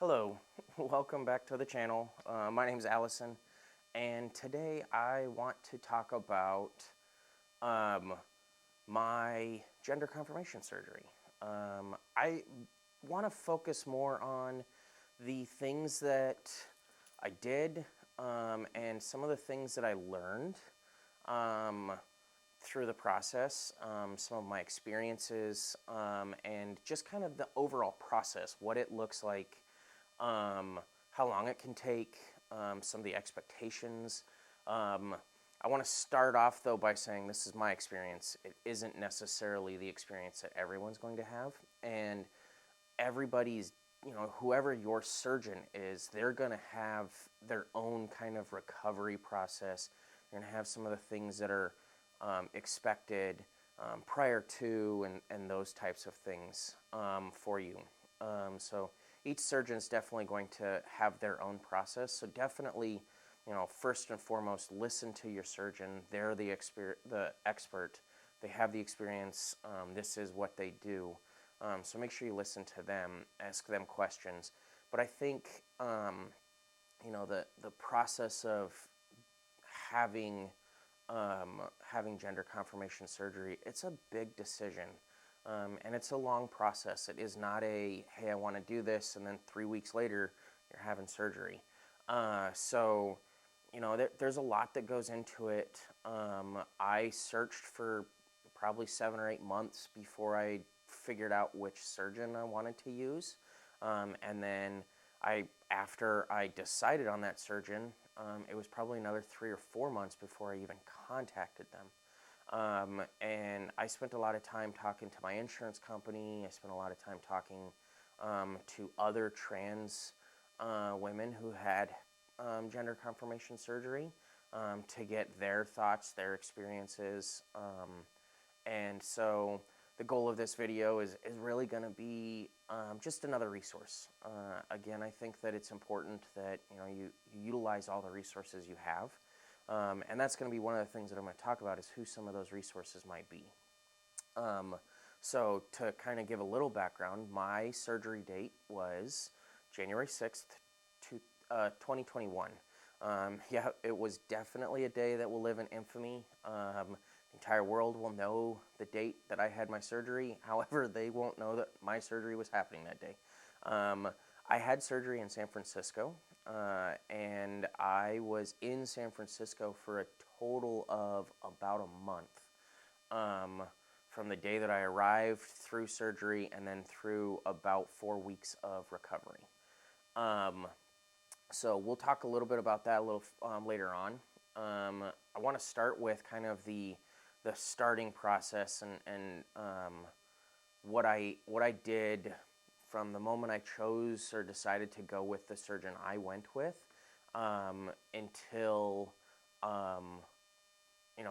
Hello, welcome back to the channel. My name is Allison, and today I want to talk about um, my gender confirmation surgery. I want to focus more on the things that I did and some of the things that I learned um, through the process, some of my experiences, and just kind of the overall process, what it looks like, how long it can take, some of the expectations. Um, I want to start off though by saying this is my experience. It isn't necessarily the experience that everyone's going to have, and everybody's, whoever your surgeon is, they're going to have their own kind of recovery process. They're going to have some of the things that are expected prior to and those types of things for you. So each surgeon is definitely going to have their own process. So definitely, first and foremost, listen to your surgeon. They're the expert. They have the experience. This is what they do. So make sure you listen to them, ask them questions. But I think, the process of having having gender confirmation surgery, it's a big decision. And it's a long process. It is not a, hey, I want to do this, and then 3 weeks later, you're having surgery. So, there's a lot that goes into it. I searched for probably 7 or 8 months before I figured out which surgeon I wanted to use. And then after I decided on that surgeon, it was probably another 3 or 4 months before I even contacted them. And I spent a lot of time talking to my insurance company. I spent a lot of time talking to other trans women who had gender confirmation surgery to get their thoughts, their experiences. And so the goal of this video is really going to be just another resource. Again, I think that it's important that you utilize all the resources you have. And that's going to be one of the things that I'm going to talk about is who some of those resources might be. So to kind of give a little background, my surgery date was January 6th, 2021. Yeah, it was definitely a day that will live in infamy. The entire world will know the date that I had my surgery. However, they won't know that my surgery was happening that day. I had surgery in San Francisco, and I was in San Francisco for a total of about a month. From the day that I arrived through surgery and then through about 4 weeks of recovery. So we'll talk a little bit about that a little later on. I want to start with kind of the starting process and what I did from the moment I chose or decided to go with the surgeon I went with until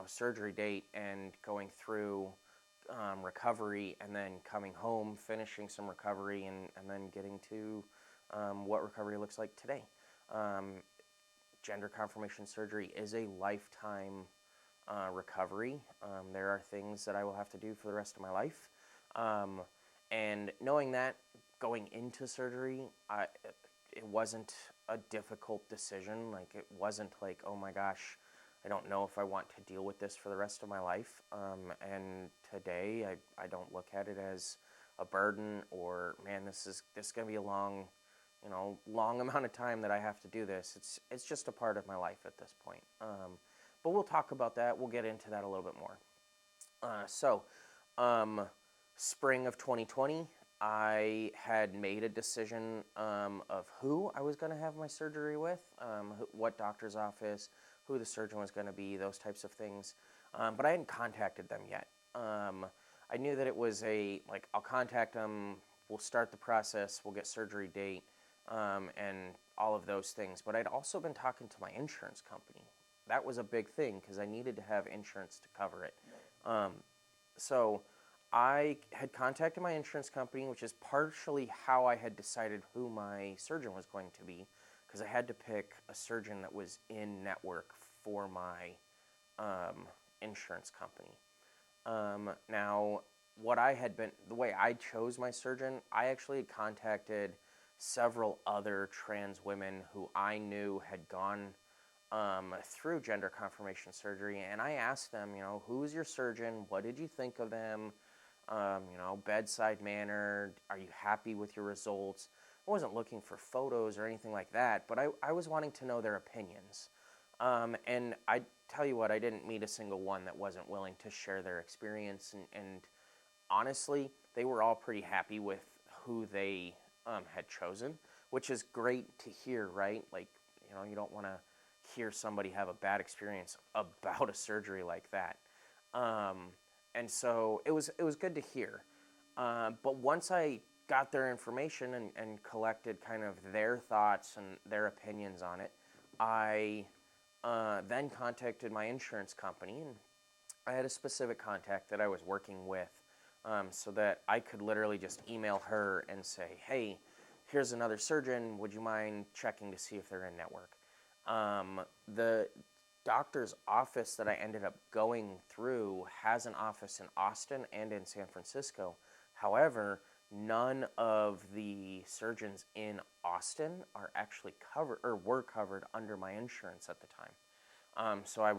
surgery date and going through recovery and then coming home, finishing some recovery, and then getting to what recovery looks like today. Gender confirmation surgery is a lifetime recovery. There are things that I will have to do for the rest of my life. And knowing that going into surgery, it wasn't a difficult decision. Like, it wasn't like, oh my gosh, I don't know if I want to deal with this for the rest of my life. And today, I don't look at it as a burden or, man, this is going to be a long amount of time that I have to do this. It's just a part of my life at this point. But we'll talk about that. We'll get into that a little bit more. Spring of 2020, I had made a decision of who I was going to have my surgery with, what doctor's office, who the surgeon was going to be, those types of things. But I hadn't contacted them yet. I knew that it was I'll contact them, we'll start the process, we'll get surgery date, and all of those things. But I'd also been talking to my insurance company. That was a big thing because I needed to have insurance to cover it. So I had contacted my insurance company, which is partially how I had decided who my surgeon was going to be, because I had to pick a surgeon that was in network for my insurance company. Now, the way I chose my surgeon, I actually had contacted several other trans women who I knew had gone through gender confirmation surgery, and I asked them, who is your surgeon? What did you think of them? Bedside manner. Are you happy with your results? I wasn't looking for photos or anything like that, but I was wanting to know their opinions. And I tell you what, I didn't meet a single one that wasn't willing to share their experience. And honestly, they were all pretty happy with who they had chosen, which is great to hear, right? Like, you don't want to hear somebody have a bad experience about a surgery like that. And so it was good to hear. But once I got their information and collected kind of their thoughts and their opinions on it, I then contacted my insurance company, and I had a specific contact that I was working with, so that I could literally just email her and say, hey, here's another surgeon, would you mind checking to see if they're in network? The doctor's office that I ended up going through has an office in Austin and in San Francisco. However, none of the surgeons in Austin are actually covered or were covered under my insurance at the time. So I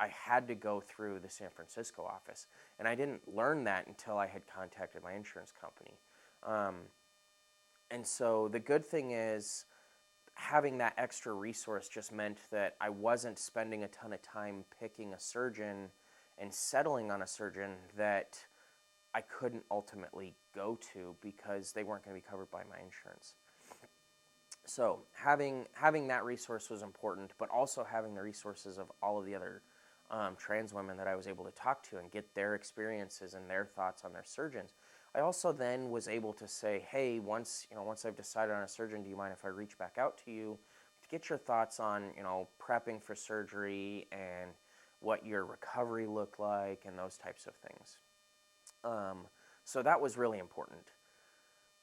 had to go through the San Francisco office, and I didn't learn that until I had contacted my insurance company. And so the good thing is, having that extra resource just meant that I wasn't spending a ton of time picking a surgeon and settling on a surgeon that I couldn't ultimately go to because they weren't going to be covered by my insurance. So having that resource was important, but also having the resources of all of the other trans women that I was able to talk to and get their experiences and their thoughts on their surgeons. I also then was able to say, hey, once I've decided on a surgeon, do you mind if I reach back out to you to get your thoughts on, prepping for surgery and what your recovery looked like and those types of things. So that was really important.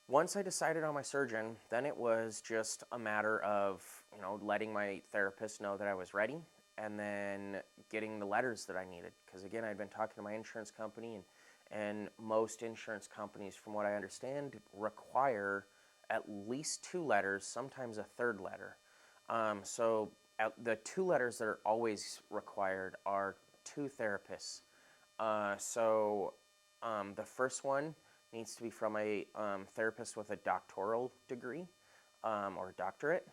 Once I decided on my surgeon, then it was just a matter of, letting my therapist know that I was ready, and then getting the letters that I needed. Because again, I'd been talking to my insurance company, and most insurance companies, from what I understand, require at least 2 letters, sometimes a third letter. So the 2 letters that are always required are 2 therapists. The first one needs to be from a therapist with a doctoral degree or doctorate.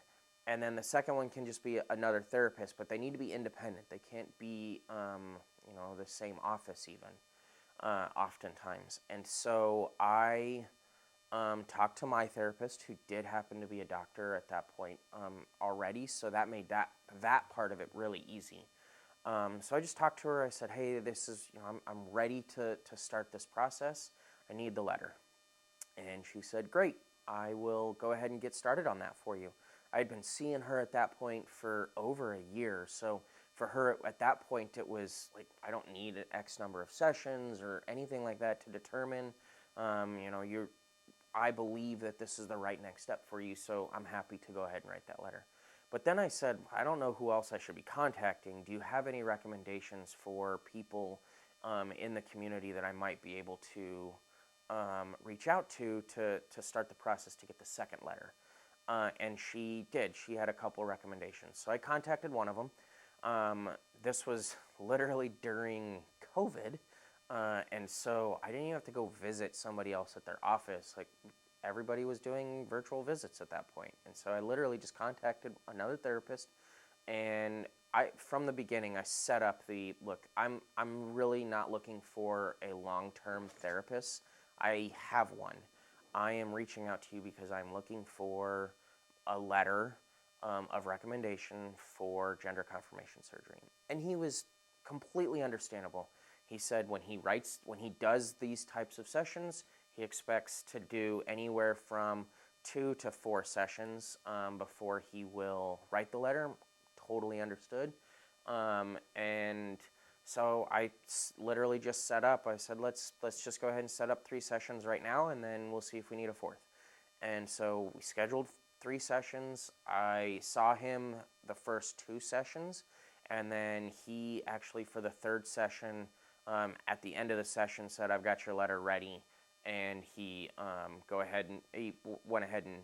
And then the second one can just be another therapist, but they need to be independent. They can't be, the same office even, oftentimes. And so I talked to my therapist, who did happen to be a doctor at that point already, so that made that part of it really easy. So I just talked to her. I said, hey, this is, I'm ready to start this process. I need the letter. And she said, great, I will go ahead and get started on that for you. I had been seeing her at that point for over a year. So for her at that point, it was like, I don't need an X number of sessions or anything like that to determine, I believe that this is the right next step for you. So I'm happy to go ahead and write that letter. But then I said, I don't know who else I should be contacting. Do you have any recommendations for people in the community that I might be able to reach out to start the process to get the second letter? And she did. She had a couple recommendations. So I contacted one of them. This was literally during COVID. And so I didn't even have to go visit somebody else at their office. Like, everybody was doing virtual visits at that point. And so I literally just contacted another therapist, and from the beginning, I set up look, I'm really not looking for a long-term therapist. I have one. I am reaching out to you because I'm looking for a letter of recommendation for gender confirmation surgery. And he was completely understandable. He said when he does these types of sessions, he expects to do anywhere from 2 to 4 sessions before he will write the letter. Totally understood. And so I literally just set up. I said, let's just go ahead and set up 3 sessions right now, and then we'll see if we need a 4th. And so we scheduled 3 sessions. I saw him the first 2 sessions, and then he actually, for the 3rd session, at the end of the session, said, I've got your letter ready. and he went ahead and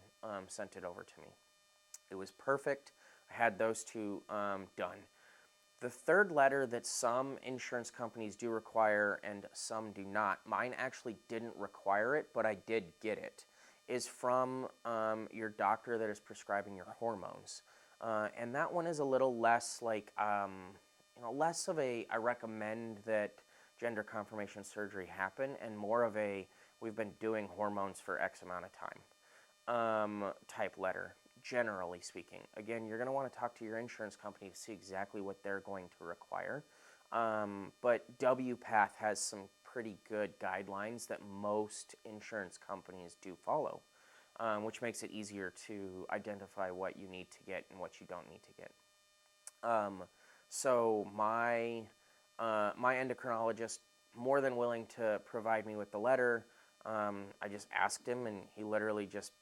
sent it over to me. It was perfect. I had those two done. The third letter that some insurance companies do require and some do not, mine actually didn't require it, but I did get it, is from your doctor that is prescribing your hormones. And that one is a little less less of a, I recommend that gender confirmation surgery happen, and more of a, we've been doing hormones for X amount of time type letter, generally speaking. Again, you're going to want to talk to your insurance company to see exactly what they're going to require. But WPATH has some pretty good guidelines that most insurance companies do follow, which makes it easier to identify what you need to get and what you don't need to get. So my endocrinologist, more than willing to provide me with the letter. I just asked him, and he literally just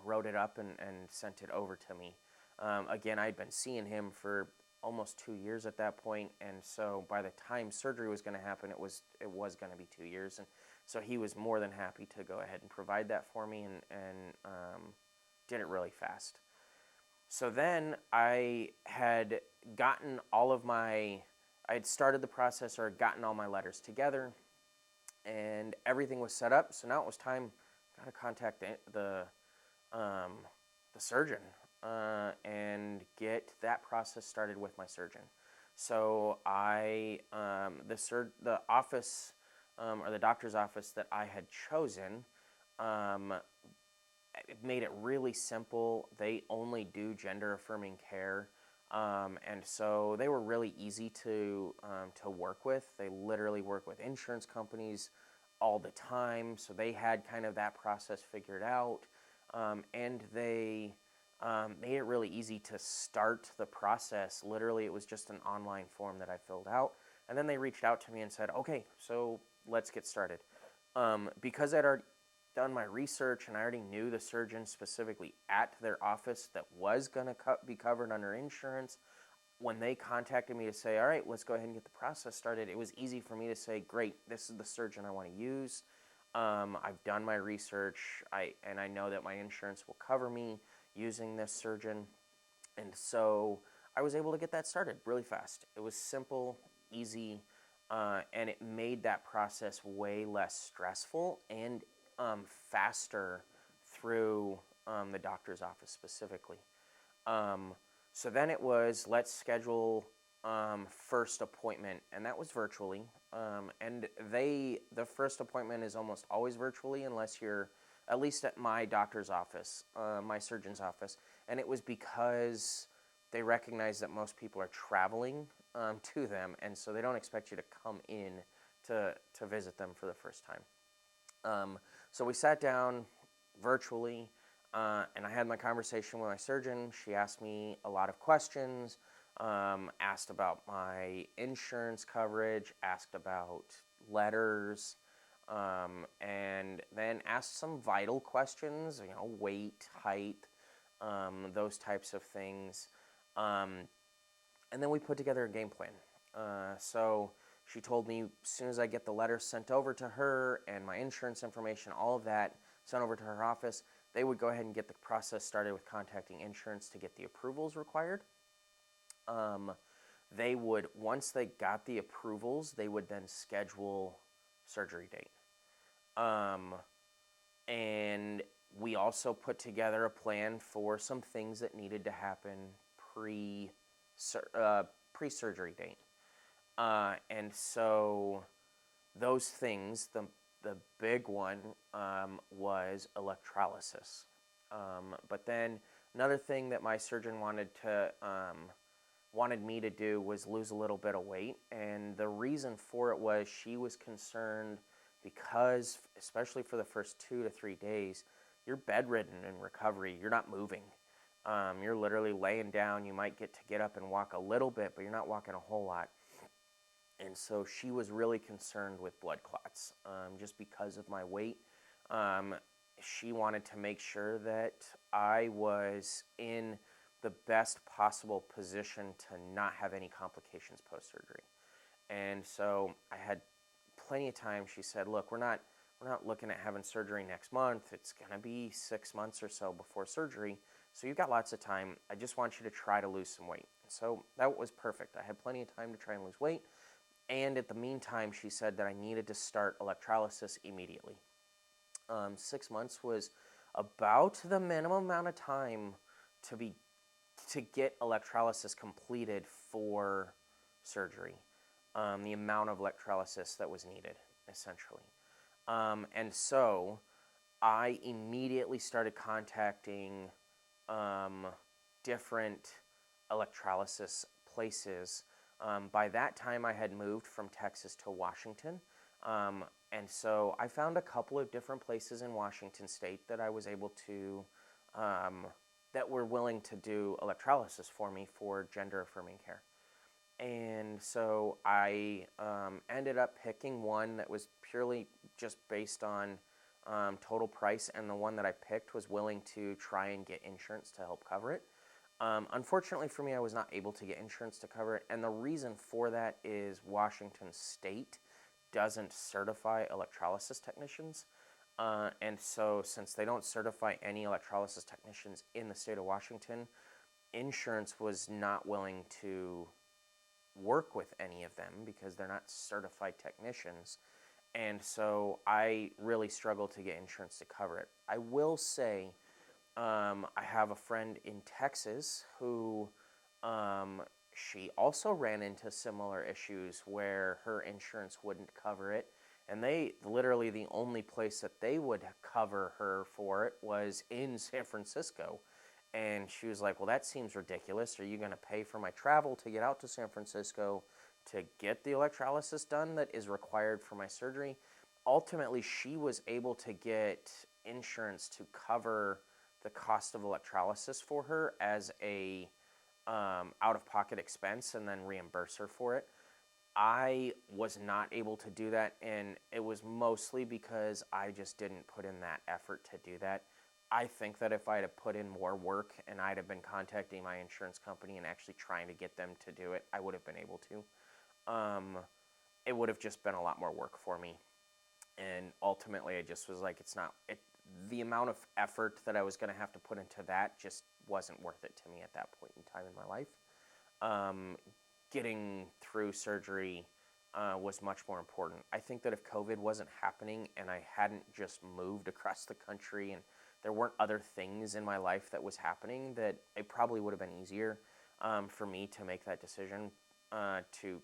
wrote it up and sent it over to me. Again, I'd been seeing him for almost 2 years at that point, and so by the time surgery was going to happen, it was going to be 2 years, and so he was more than happy to go ahead and provide that for me, and did it really fast. So then I had gotten I had started the process, or gotten all my letters together, and everything was set up. So now it was time, got to contact the surgeon and get that process started with my surgeon. So the office or the doctor's office that I had chosen, it made it really simple. They only do gender affirming care. And so they were really easy to work with. They literally work with insurance companies all the time, so they had kind of that process figured out, and they made it really easy to start the process. Literally, it was just an online form that I filled out, and then they reached out to me and said, okay, so let's get started. Because I'd already done my research and I already knew the surgeon specifically at their office that was going to be covered under insurance, when they contacted me to say, all right, let's go ahead and get the process started, it was easy for me to say, great, this is the surgeon I want to use. I've done my research, and I know that my insurance will cover me using this surgeon. And so I was able to get that started really fast. It was simple, easy, and it made that process way less stressful and faster through the doctor's office specifically. So then it was, let's schedule first appointment, and that was virtually. And the first appointment is almost always virtually, unless you're, at least at my doctor's office, my surgeon's office. And it was because they recognize that most people are traveling to them, and so they don't expect you to come in to visit them for the first time. So we sat down virtually, and I had my conversation with my surgeon. She asked me a lot of questions, asked about my insurance coverage, asked about letters, and then asked some vital questions, weight, height, those types of things. And then we put together a game plan. So she told me as soon as I get the letter sent over to her and my insurance information, all of that sent over to her office, they would go ahead and get the process started with contacting insurance to get the approvals required. They would, once they got the approvals, they would then schedule surgery date. And we also put together a plan for some things that needed to happen pre-surgery date. And so those things, the big one was electrolysis. But then another thing that my surgeon wanted me to do was lose a little bit of weight. And the reason for it was she was concerned because, especially for the first 2 to 3 days, you're bedridden in recovery. You're not moving. You're literally laying down. You might get up and walk a little bit, but you're not walking a whole lot. And so she was really concerned with blood clots, just because of my weight. She wanted to make sure that I was in the best possible position to not have any complications post-surgery. And so I had plenty of time. She said, look, we're not we're not looking at having surgery next month. It's going to be 6 months or so before surgery. So you've got lots of time. I just want you to try to lose some weight. So that was perfect. I had plenty of time to try and lose weight. And at the meantime, she said that I needed to start electrolysis immediately. 6 months was about the minimum amount of time to get electrolysis completed for surgery. The amount of electrolysis that was needed, essentially. And so I immediately started contacting different electrolysis places. By that time, I had moved from Texas to Washington. And so I found a couple of different places in Washington state that I was able to, that were willing to do electrolysis for me for gender affirming care. And so I ended up picking one that was purely just based on total price, and the one that I picked was willing to try and get insurance to help cover it. Unfortunately for me, I was not able to get insurance to cover it, and the reason for that is Washington State doesn't certify electrolysis technicians. And so since they don't certify any electrolysis technicians in the state of Washington, insurance was not willing to work with any of them because they're not certified technicians. And so I really struggled to get insurance to cover it. I will say I have a friend in Texas who she also ran into similar issues where her insurance wouldn't cover it. And they literally, the only place that they would cover her for it was in San Francisco. And she was like, well, that seems ridiculous. Are you going to pay for my travel to get out to San Francisco to get the electrolysis done that is required for my surgery? Ultimately, she was able to get insurance to cover the cost of electrolysis for her as a out-of-pocket expense and then reimburse her for it. I was not able to do that, and it was mostly because I just didn't put in that effort to do that. I think that if I had put in more work and I'd have been contacting my insurance company and actually trying to get them to do it, I would have been able to. It would have just been a lot more work for me. And ultimately, I just was like, the amount of effort that I was going to have to put into that just wasn't worth it to me at that point in time in my life. Getting through surgery was much more important. I think that if COVID wasn't happening and I hadn't just moved across the country and there weren't other things in my life that was happening, that it probably would have been easier for me to make that decision to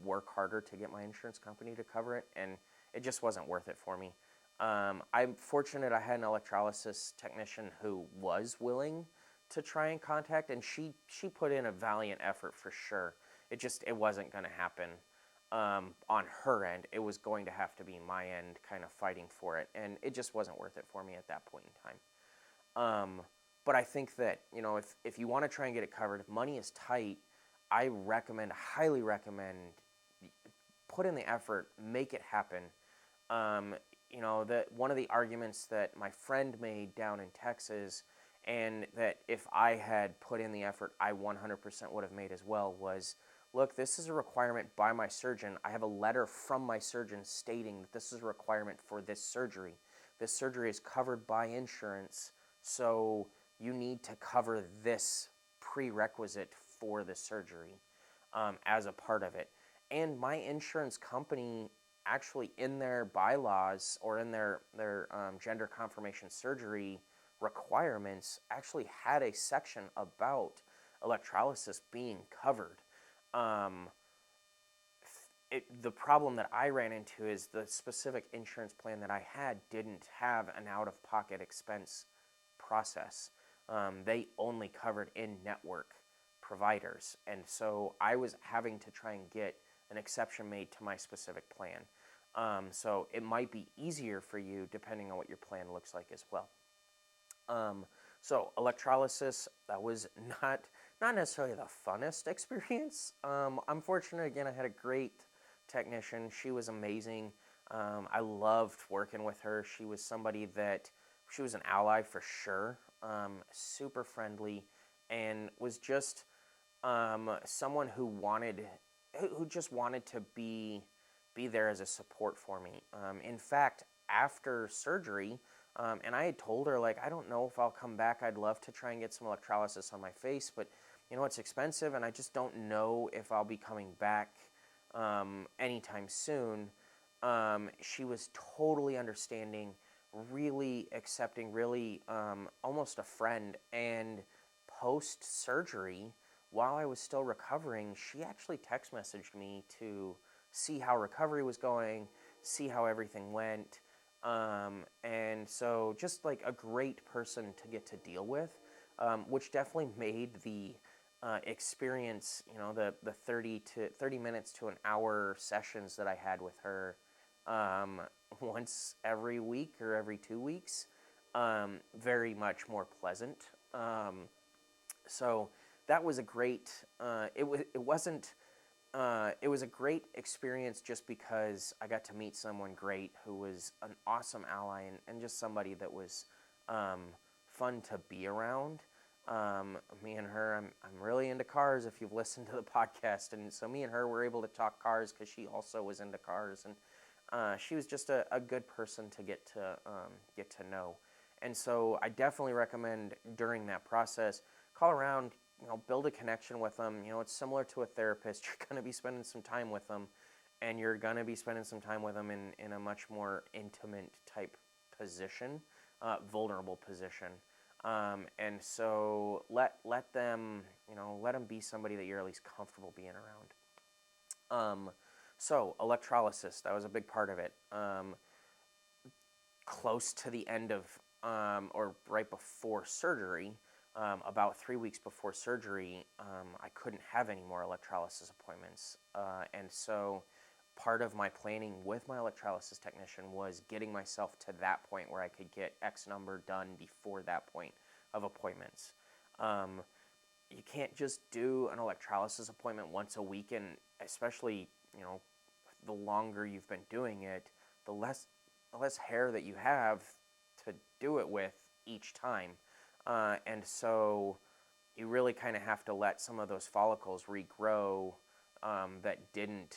work harder to get my insurance company to cover it, and it just wasn't worth it for me. I'm fortunate I had an electrolysis technician who was willing to try and contact, and she put in a valiant effort for sure. It wasn't going to happen on her end. It was going to have to be my end kind of fighting for it, and it just wasn't worth it for me at that point in time. But I think that, if you want to try and get it covered, if money is tight, I highly recommend, put in the effort, make it happen. That one of the arguments that my friend made down in Texas, and that if I had put in the effort, I 100% would have made as well, was, look, this is a requirement by my surgeon. I have a letter from my surgeon stating that this is a requirement for this surgery. This surgery is covered by insurance, so you need to cover this prerequisite for the surgery as a part of it. And my insurance company actually, in their bylaws or in their gender confirmation surgery requirements, actually had a section about electrolysis being covered. The problem that I ran into is the specific insurance plan that I had didn't have an out-of-pocket expense process. They only covered in-network providers, and so I was having to try and get an exception made to my specific plan. So it might be easier for you depending on what your plan looks like as well. So electrolysis, that was not necessarily the funnest experience. I'm fortunate, again, I had a great technician. She was amazing. I loved working with her. She was she was an ally for sure, super friendly, and was just someone who just wanted to be there as a support for me. In fact, after surgery, and I had told her, like, I don't know if I'll come back. I'd love to try and get some electrolysis on my face, but it's expensive, and I just don't know if I'll be coming back anytime soon. She was totally understanding, really accepting, really almost a friend. And post surgery, while I was still recovering, she actually text messaged me to see how recovery was going, see how everything went. And so just like a great person to get to deal with, which definitely made the experience, the 30 minutes to an hour sessions that I had with her um, once every week or every 2 weeks, very much more pleasant. So that was a great. It was a great experience just because I got to meet someone great who was an awesome ally, and just somebody that was um, fun to be around. Me and her, I'm really into cars if you've listened to the podcast. And so me and her were able to talk cars because she also was into cars. And she was just a good person to get to know. And so I definitely recommend during that process, call around, build a connection with them. It's similar to a therapist. You're going to be spending some time with them, and you're going to be spending some time with them in a much more intimate type position, vulnerable position. And so let them, let them be somebody that you're at least comfortable being around. So electrolysis, that was a big part of it. Close to the end of, or right before surgery, about 3 weeks before surgery, I couldn't have any more electrolysis appointments. And so part of my planning with my electrolysis technician was getting myself to that point where I could get X number done before that point of appointments. You can't just do an electrolysis appointment once a week, and especially, the longer you've been doing it, the less hair that you have to do it with each time. And so you really kind of have to let some of those follicles regrow that didn't,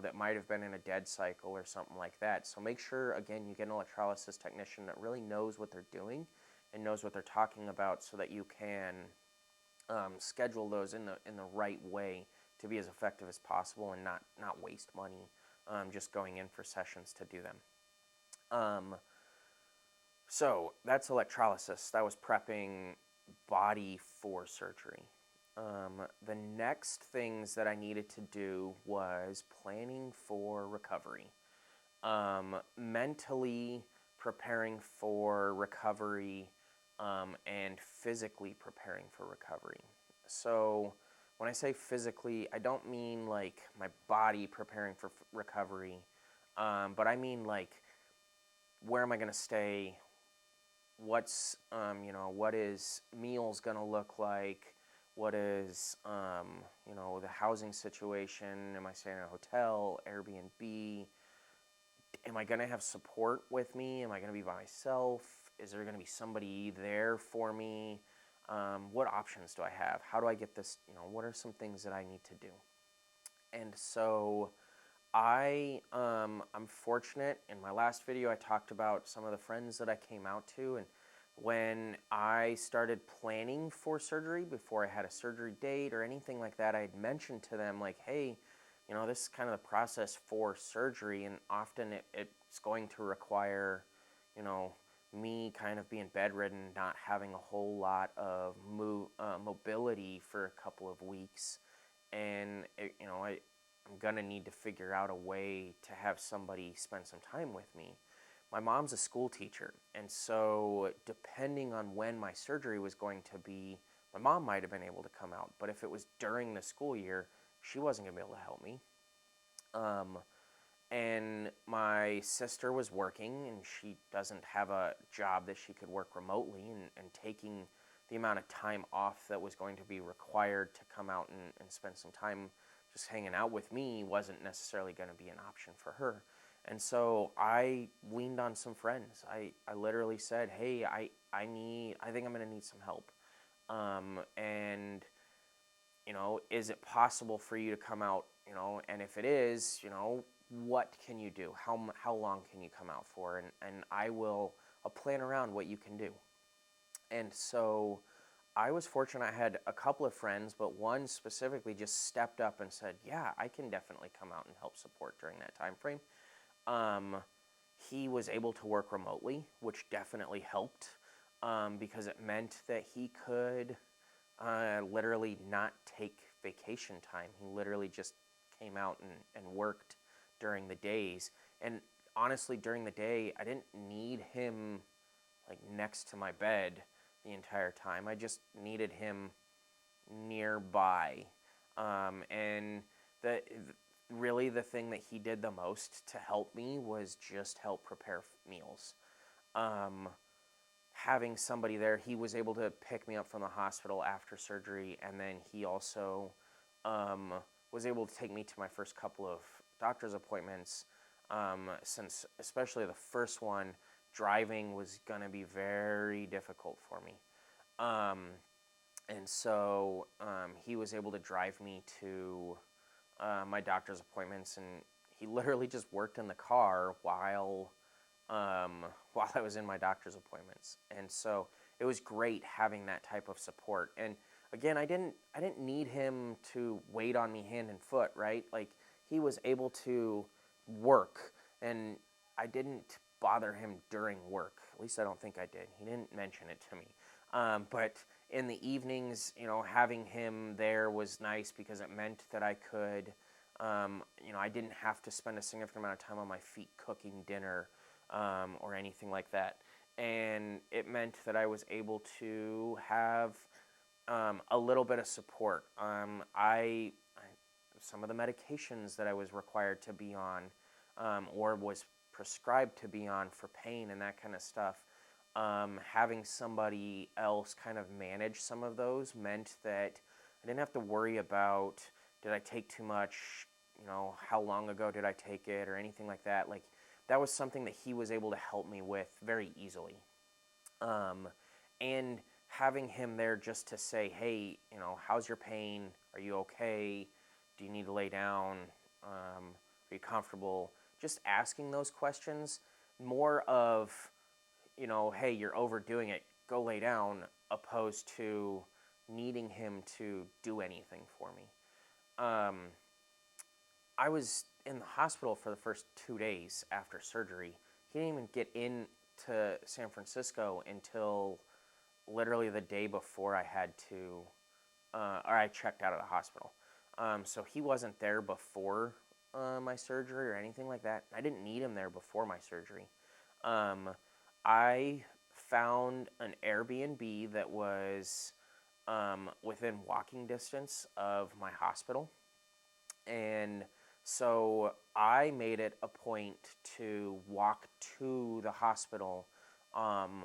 that might have been in a dead cycle or something like that. So make sure, again, you get an electrolysis technician that really knows what they're doing and knows what they're talking about, so that you can schedule those in the right way to be as effective as possible and not waste money just going in for sessions to do them. So that's electrolysis. That was prepping body for surgery. The next things that I needed to do was planning for recovery. Mentally preparing for recovery, and physically preparing for recovery. So when I say physically, I don't mean like my body preparing for recovery, but I mean like, where am I going to stay? What's what is meals going to look like? What is the housing situation? Am I staying in a hotel, Airbnb? Am I going to have support with me? Am I going to be by myself? Is there going to be somebody there for me? What options do I have? How do I get this? What are some things that I need to do? And so I'm fortunate. In my last video, I talked about some of the friends that I came out to, and when I started planning for surgery, before I had a surgery date or anything like that, I had mentioned to them, like, hey, this is kind of the process for surgery, and often it's going to require, me kind of being bedridden, not having a whole lot of mobility for a couple of weeks, and I'm gonna need to figure out a way to have somebody spend some time with me. My mom's a school teacher, and so depending on when my surgery was going to be, my mom might have been able to come out, but if it was during the school year, she wasn't gonna be able to help me. And my sister was working, and she doesn't have a job that she could work remotely, and taking the amount of time off that was going to be required to come out and spend some time just hanging out with me wasn't necessarily going to be an option for her. And so I leaned on some friends. I literally said, hey, I think I'm going to need some help. And, is it possible for you to come out, and if it is, what can you do? How long can you come out for? And I'll plan around what you can do. And so I was fortunate. I had a couple of friends, but one specifically just stepped up and said, "Yeah, I can definitely come out and help support during that time frame." Um, he was able to work remotely, which definitely helped because it meant that he could literally not take vacation time. He literally just came out and worked during the days. And honestly, during the day, I didn't need him like next to my bed the entire time. I just needed him nearby. And really the thing that he did the most to help me was just help prepare meals. Um, Having somebody there, he was able to pick me up from the hospital after surgery, and then he also um, was able to take me to my first couple of doctor's appointments. Since especially the first one, driving was gonna be very difficult for me. Um, and so he was able to drive me to my doctor's appointments, and he literally just worked in the car while I was in my doctor's appointments. And so it was great having that type of support. And again, I didn't need him to wait on me hand and foot, right? Like he was able to work, and I didn't bother him during work. At least I don't think I did. He didn't mention it to me. But in the evenings, having him there was nice because it meant that I could, I didn't have to spend a significant amount of time on my feet cooking dinner or anything like that. And it meant that I was able to have a little bit of support. Some of the medications that I was required to be on or was prescribed to be on for pain and that kind of stuff, having somebody else kind of manage some of those meant that I didn't have to worry about, did I take too much, how long ago did I take it or anything like that. Like that was something that he was able to help me with very easily. And having him there just to say, hey, how's your pain? Are you okay? Do you need to lay down? Are you comfortable? Just asking those questions, more of, hey, you're overdoing it, go lay down, opposed to needing him to do anything for me. Um, I was in the hospital for the first 2 days after surgery. He didn't even get into San Francisco until literally the day before I had to, or I checked out of the hospital. So he wasn't there before my surgery or anything like that. I didn't need him there before my surgery. I found an Airbnb that was within walking distance of my hospital. And so I made it a point to walk to the hospital on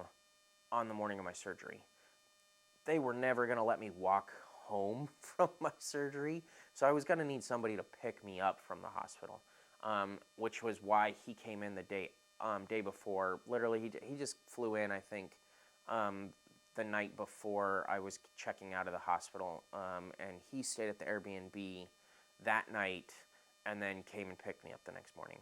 the morning of my surgery. They were never going to let me walk home from my surgery, so I was going to need somebody to pick me up from the hospital, which was why he came in the day before. Literally, he just flew in, I think, the night before I was checking out of the hospital, and he stayed at the Airbnb that night and then came and picked me up the next morning.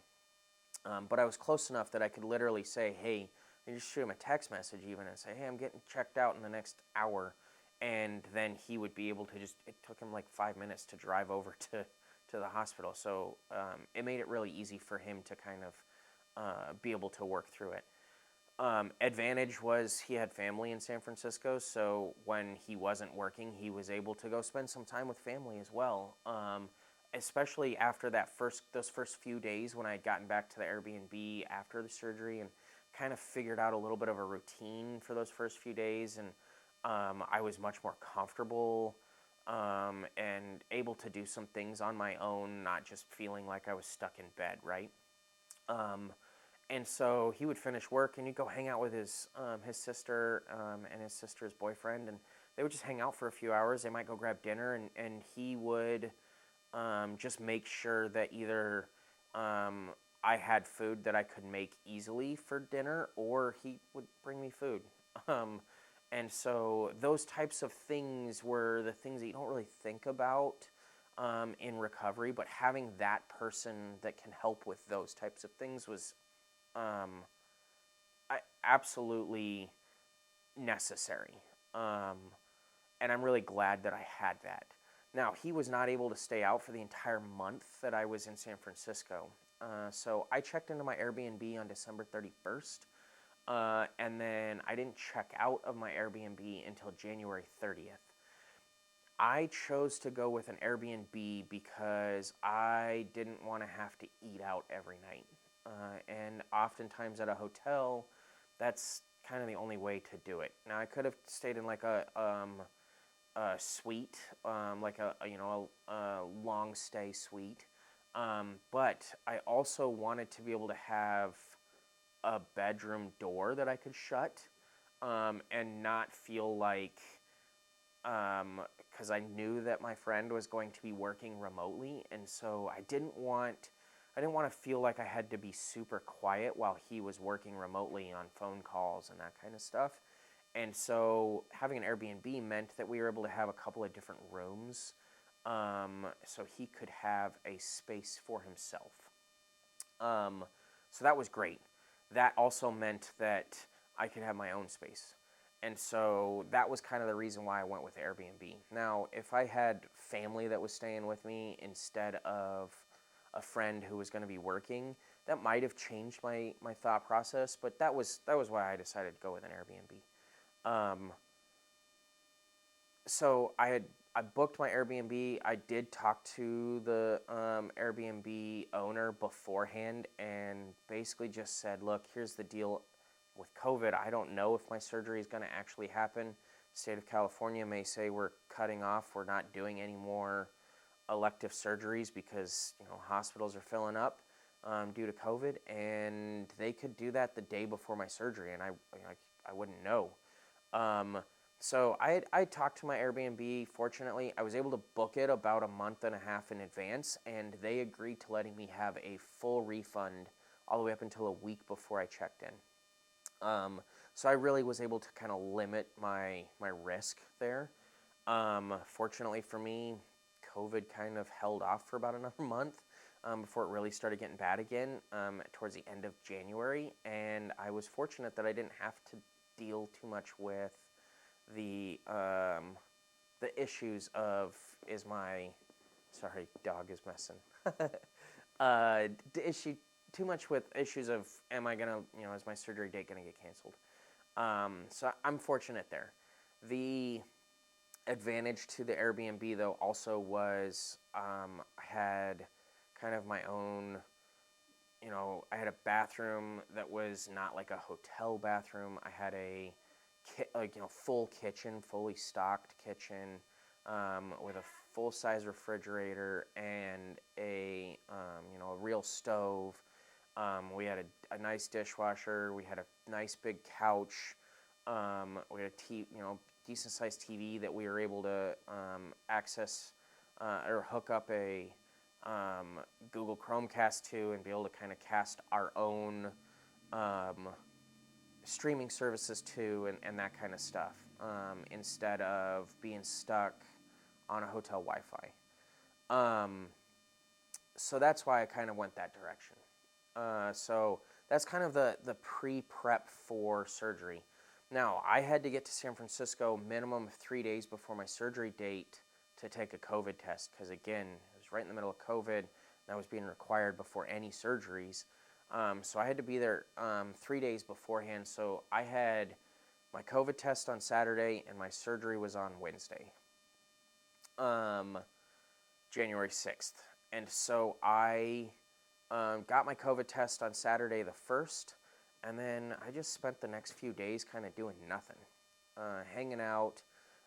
But I was close enough that I could literally say, hey, I just shoot him a text message even and say, hey, I'm getting checked out in the next hour. And then he would be able to it took him like 5 minutes to drive over to the hospital. So it made it really easy for him to kind of be able to work through it. Advantage was he had family in San Francisco, so when he wasn't working, he was able to go spend some time with family as well. Especially after those first few days when I had gotten back to the Airbnb after the surgery and kind of figured out a little bit of a routine for those first few days, and I was much more comfortable and able to do some things on my own, not just feeling like I was stuck in bed, right? And so he would finish work, and he'd go hang out with his sister and his sister's boyfriend, and they would just hang out for a few hours. They might go grab dinner, and he would just make sure that either I had food that I could make easily for dinner, or he would bring me food. And so those types of things were the things that you don't really think about in recovery, but having that person that can help with those types of things was absolutely necessary. And I'm really glad that I had that. Now, he was not able to stay out for the entire month that I was in San Francisco. So I checked into my Airbnb on December 31st, and then I didn't check out of my Airbnb until January 30th. I chose to go with an Airbnb because I didn't want to have to eat out every night. And oftentimes at a hotel, that's kind of the only way to do it. Now, I could have stayed in like a suite, like a long stay suite. But I also wanted to be able to have a bedroom door that I could shut, and not feel like, because I knew that my friend was going to be working remotely, and so I didn't want to feel like I had to be super quiet while he was working remotely on phone calls and that kind of stuff. And so having an Airbnb meant that we were able to have a couple of different rooms, so he could have a space for himself. So that was great. That also meant that I could have my own space. And so that was kind of the reason why I went with Airbnb. Now, if I had family that was staying with me instead of a friend who was going to be working, that might have changed my thought process, but that was why I decided to go with an Airbnb. So I booked my Airbnb. I did talk to the Airbnb owner beforehand and basically just said, look, here's the deal. With COVID, I don't know if my surgery is going to actually happen. The state of California may say we're cutting off, we're not doing any more elective surgeries because hospitals are filling up due to COVID, and they could do that the day before my surgery, and I wouldn't know. So I talked to my Airbnb. Fortunately, I was able to book it about a month and a half in advance, and they agreed to letting me have a full refund all the way up until a week before I checked in. So I really was able to kind of limit my risk there. Fortunately for me, COVID kind of held off for about another month before it really started getting bad again towards the end of January, and I was fortunate that I didn't have to deal too much with the issues of dog is messing. The issue too much with issues of am I gonna is my surgery date gonna get canceled? So I'm fortunate there. The advantage to the Airbnb though also was I had kind of my own. I had a bathroom that was not like a hotel bathroom. I had a full kitchen, fully stocked kitchen, with a full-size refrigerator and a real stove. We had a nice dishwasher. We had a nice big couch. We had a decent-sized TV that we were able to access or hook up a Google Chromecast to and be able to kind of cast our own streaming services to and that kind of stuff instead of being stuck on a hotel Wi-Fi. So that's why I kind of went that direction. So that's kind of the pre-prep for surgery. Now, I had to get to San Francisco minimum of 3 days before my surgery date to take a COVID test because, again, it was right in the middle of COVID, and that was being required before any surgeries. So I had to be there 3 days beforehand. So I had my COVID test on Saturday, and my surgery was on Wednesday, January 6th. And so I got my COVID test on Saturday the 1st, and then I just spent the next few days kind of doing nothing, hanging out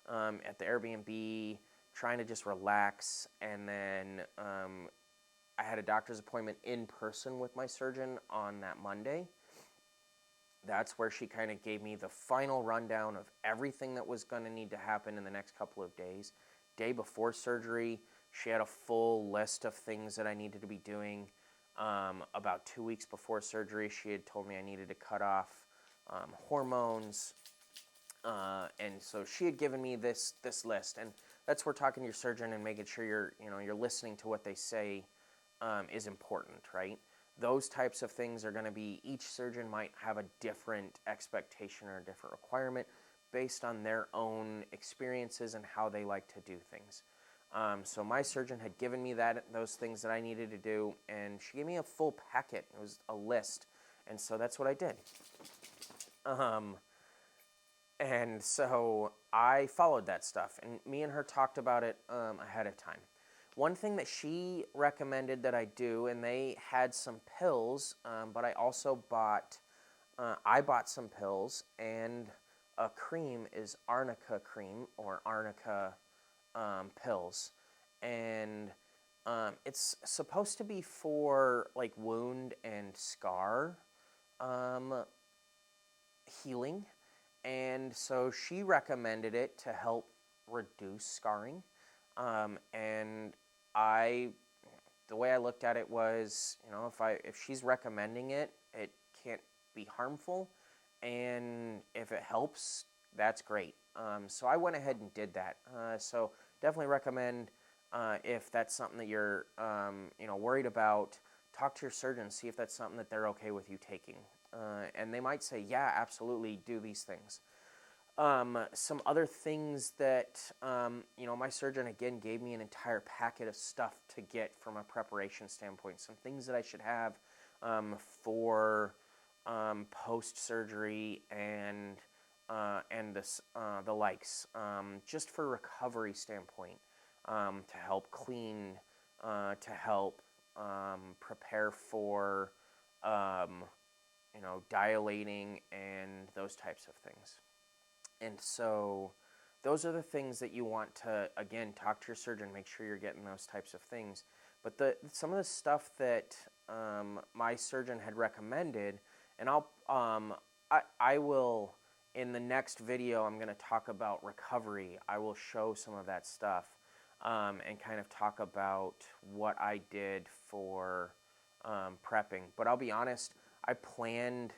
at the Airbnb, trying to just relax, and then I had a doctor's appointment in person with my surgeon on that Monday. That's where she kind of gave me the final rundown of everything that was going to need to happen in the next couple of days. Day before surgery, she had a full list of things that I needed to be doing. About 2 weeks before surgery, she had told me I needed to cut off hormones. And so she had given me this list. And that's where talking to your surgeon and making sure you're listening to what they say is important, right? Those types of things are going to be, each surgeon might have a different expectation or a different requirement based on their own experiences and how they like to do things. So my surgeon had given me those things that I needed to do, and she gave me a full packet. It was a list, and so that's what I did. And so I followed that stuff, and me and her talked about it ahead of time. One thing that she recommended that I do, and they had some pills, but I also bought some pills, and a cream is Arnica cream or Arnica pills, and it's supposed to be for like wound and scar healing, and so she recommended it to help reduce scarring, and the way I looked at it was, if she's recommending it, it can't be harmful, and if it helps, that's great. So I went ahead and did that. So definitely recommend, if that's something that you're worried about, talk to your surgeon, see if that's something that they're okay with you taking. And they might say, yeah, absolutely, do these things. Some other things that, my surgeon again gave me an entire packet of stuff to get from a preparation standpoint. Some things that I should have for post-surgery and the likes, just for recovery standpoint, to help clean, to help prepare for, dilating and those types of things. And so those are the things that you want to, again, talk to your surgeon, make sure you're getting those types of things. But some of the stuff that my surgeon had recommended, and I will, in the next video, I'm going to talk about recovery. I will show some of that stuff and kind of talk about what I did for prepping. But I'll be honest, I planned,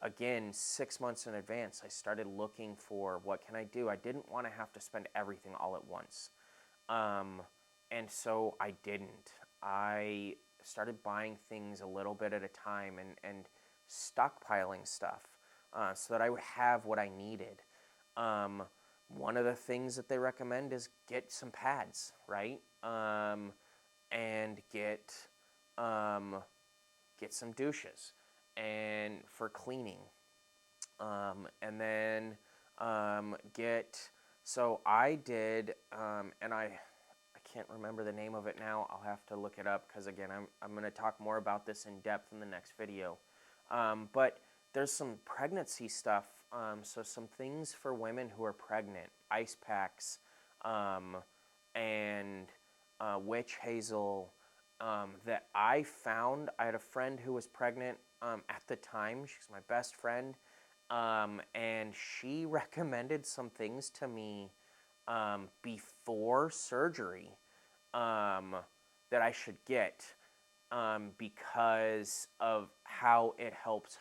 again, 6 months in advance. I started looking for what can I do. I didn't want to have to spend everything all at once. And so I didn't. I started buying things a little bit at a time and stockpiling stuff so that I would have what I needed. One of the things that they recommend is get some pads, right? And get some douches and for cleaning, and then so I did, and I can't remember the name of it now. I'll have to look it up because, again, I'm going to talk more about this in depth in the next video. But there's some pregnancy stuff, so some things for women who are pregnant, ice packs, and witch hazel, that I found. I had a friend who was pregnant at the time. She's my best friend, and she recommended some things to me before surgery that I should get because of how it helped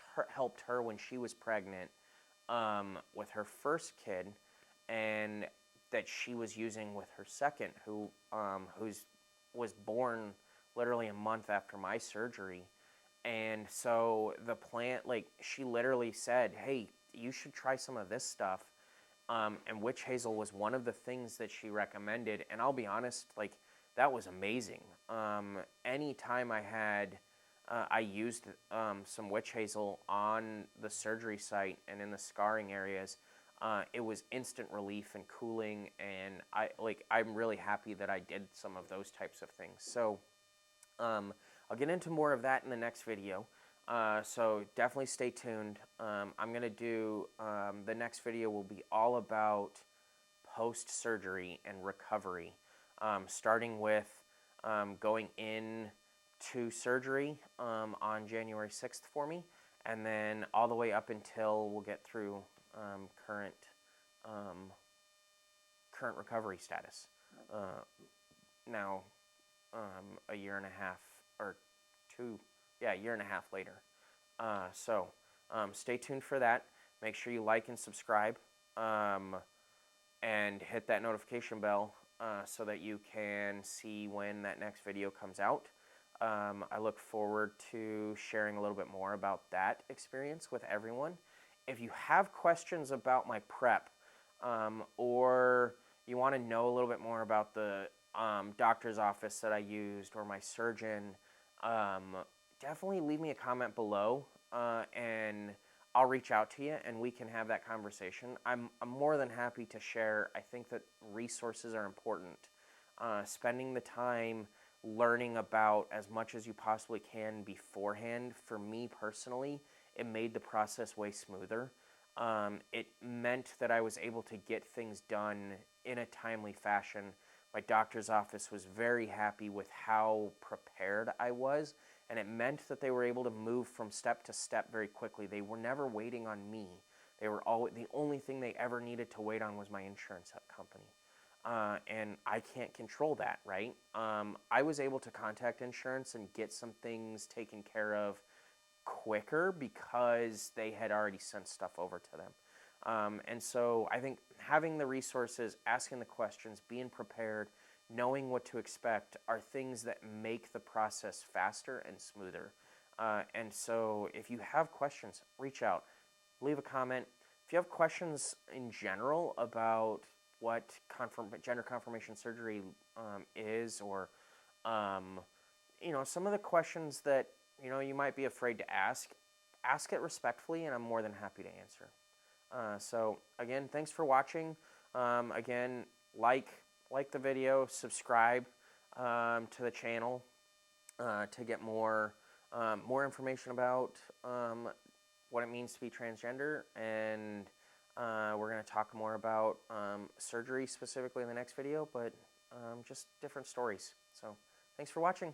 her when she was pregnant with her first kid, and that she was using with her second, who was born literally a month after my surgery. And so the plant, she literally said, hey, you should try some of this stuff. And witch hazel was one of the things that she recommended. And I'll be honest, that was amazing. Anytime I used some witch hazel on the surgery site and in the scarring areas, it was instant relief and cooling. And I'm really happy that I did some of those types of things. So I'll get into more of that in the next video, so definitely stay tuned. I'm going to do, the next video will be all about post-surgery and recovery, starting with going in to surgery on January 6th for me, and then all the way up until we'll get through current recovery status. Now, a year and a half or a year and a half later. So stay tuned for that. Make sure you like and subscribe, and hit that notification bell so that you can see when that next video comes out. I look forward to sharing a little bit more about that experience with everyone. If you have questions about my prep, or you want to know a little bit more about the doctor's office that I used or my surgeon, definitely leave me a comment below, and I'll reach out to you and we can have that conversation. I'm more than happy to share. I think that resources are important. Spending the time learning about as much as you possibly can beforehand, for me personally, it made the process way smoother. It meant that I was able to get things done in a timely fashion. My doctor's office was very happy with how prepared I was, and it meant that they were able to move from step to step very quickly. They were never waiting on me. They were always, the only thing they ever needed to wait on was my insurance company. And I can't control that, right? I was able to contact insurance and get some things taken care of quicker because they had already sent stuff over to them. And so I think having the resources, asking the questions, being prepared, knowing what to expect are things that make the process faster and smoother. And so if you have questions, reach out, leave a comment. If you have questions in general about what gender confirmation surgery is, or some of the questions that you might be afraid to ask it respectfully, and I'm more than happy to answer. So again, thanks for watching. Again, like the video, subscribe to the channel to get more information about what it means to be transgender, and we're going to talk more about surgery specifically in the next video, but just different stories. So thanks for watching.